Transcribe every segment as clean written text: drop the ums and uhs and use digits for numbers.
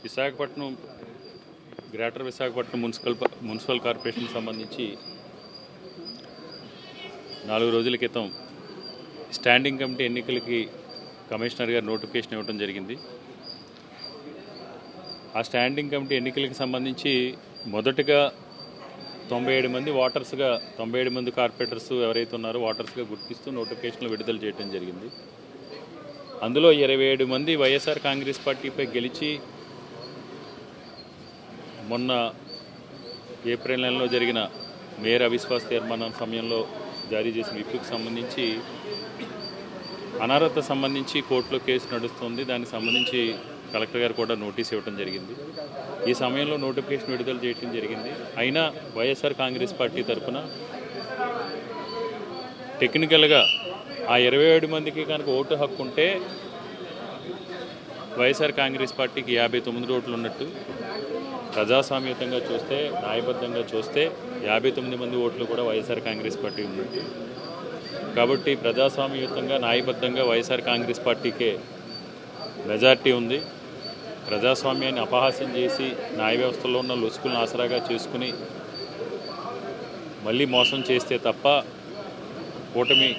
Visakhapatnam greater Visakhapatnam municipal corporation సంబంధించి 4 రోజుల క్రితం స్టాండింగ్ కమిటీ ఎన్నికలకి కమిషనర్ గారు నోటిఫికేషన్ ఇవ్వడం జరిగింది. ఆ స్టాండింగ్ కమిటీ ఎన్నికలకు సంబంధించి మొదటగా 97 మంది ఓటర్స్గా 97 మంది కార్పొరేటర్స్ ఎవరైతే ఉన్నారో ఓటర్స్గా గుర్తిస్తూ నోటిఫికేషన్లు విడుదల చేయడం జరిగింది. అందులో 27 మంది వైఎస్ఆర్ కాంగ్రెస్ పార్టీపై గెలిచి మొన్న ఏప్రిల్ నెలలో జరిగిన మేయర్ అవిశ్వాస తీర్మానం సమయంలో జారీ చేసిన విప్పుకు సంబంధించి అనర్హత సంబంధించి కోర్టులో కేసు నడుస్తుంది. దానికి సంబంధించి కలెక్టర్ గారు కూడా నోటీస్ ఇవ్వడం జరిగింది. ఈ సమయంలో నోటిఫికేషన్ విడుదల చేయడం జరిగింది. అయినా వైఎస్ఆర్ కాంగ్రెస్ పార్టీ తరఫున టెక్నికల్గా ఆ 27 మందికి కనుక ఓటు హక్కు ఉంటే వైఎస్ఆర్ కాంగ్రెస్ పార్టీకి 59 ఓట్లు ఉన్నట్టు, ప్రజాస్వామ్యతంగా చూస్తే న్యాయబద్ధంగా చూస్తే 59 మంది ఓట్లు కూడా వైఎస్ఆర్ కాంగ్రెస్ పార్టీ ఉన్నట్టు. కాబట్టి ప్రజాస్వామ్యయుతంగా న్యాయబద్ధంగా వైఎస్ఆర్ కాంగ్రెస్ పార్టీకే మెజార్టీ ఉంది. ప్రజాస్వామ్యాన్ని అపహాస్యం చేసి న్యాయ వ్యవస్థలో ఉన్న లొసుకులను ఆసరాగా చేసుకుని మళ్ళీ మోసం చేస్తే తప్ప, కూటమి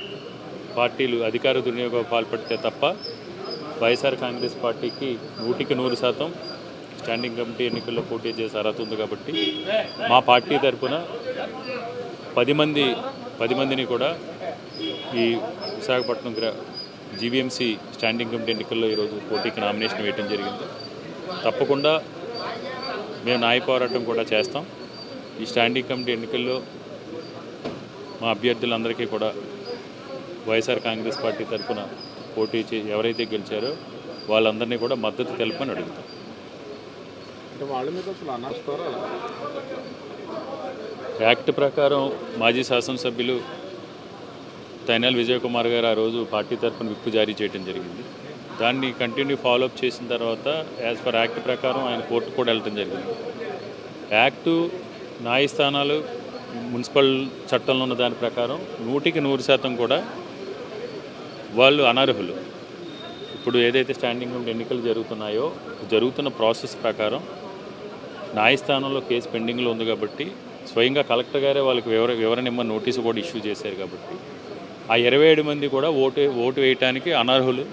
పార్టీలు అధికార దుర్వినియోగం పాల్పడితే తప్ప వైఎస్ఆర్ కాంగ్రెస్ పార్టీకి 100% స్టాండింగ్ కమిటీ ఎన్నికల్లో పోటీ చేసే అర్హత ఉంది. కాబట్టి మా పార్టీ తరఫున 10 మందిని కూడా ఈ విశాఖపట్నం జీవీఎంసీ స్టాండింగ్ కమిటీ ఎన్నికల్లో ఈరోజు పోటీకి నామినేషన్ వేయడం జరిగింది. తప్పకుండా మేము న్యాయ పోరాటం కూడా చేస్తాం. ఈ స్టాండింగ్ కమిటీ ఎన్నికల్లో మా అభ్యర్థులందరికీ కూడా వైఎస్ఆర్ కాంగ్రెస్ పార్టీ తరఫున పోటీ ఎవరైతే గెలిచారో వాళ్ళందరినీ కూడా మద్దతు తెలుపని అడుగుతాం. యాక్ట్ ప్రకారం మాజీ శాసనసభ్యులు తైనాల విజయ్ కుమార్ గారు ఆ రోజు పార్టీ తరఫున విప్పు జారీ చేయడం జరిగింది. దాన్ని కంటిన్యూ ఫాలోఅప్ చేసిన తర్వాత యాజ్ పర్ యాక్ట్ ప్రకారం ఆయన కోర్టు కూడా వెళ్ళడం జరిగింది. యాక్టు న్యాయస్థానాలు మున్సిపల్ చట్టంలో ఉన్న దాని ప్రకారం 100% కూడా వాళ్ళు అనర్హులు. ఇప్పుడు ఏదైతే స్టాండింగ్ కమిటీ ఎన్నికలు జరుగుతున్నాయో జరుగుతున్న ప్రాసెస్ ప్రకారం న్యాయస్థానంలో కేసు పెండింగ్లో ఉంది. కాబట్టి స్వయంగా కలెక్టర్ గారే వాళ్ళకి వివరణ ఇమ్మని నోటీసు కూడా ఇష్యూ చేశారు. కాబట్టి ఆ 27 మంది కూడా ఓటు వేయటానికి అనర్హులు.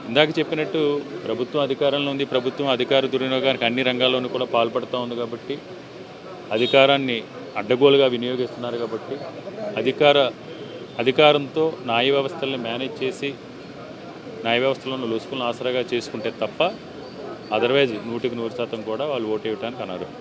ఇందాక చెప్పినట్టు ప్రభుత్వం అధికారంలో ఉంది. ప్రభుత్వం అధికార దుర్వినియోగానికి అన్ని రంగాల్లోనూ కూడా పాల్పడుతూ ఉంది. కాబట్టి అధికారాన్ని అడ్డగోలుగా వినియోగిస్తున్నారు. కాబట్టి అధికారంతో న్యాయ వ్యవస్థల్ని మేనేజ్ చేసి న్యాయ వ్యవస్థలో ఉన్న లొసుకులను ఆసరాగా చేసుకుంటే తప్ప అదర్వైజ్ 100% కూడా వాళ్ళు ఓటు వేయడానికి అనర్హులు.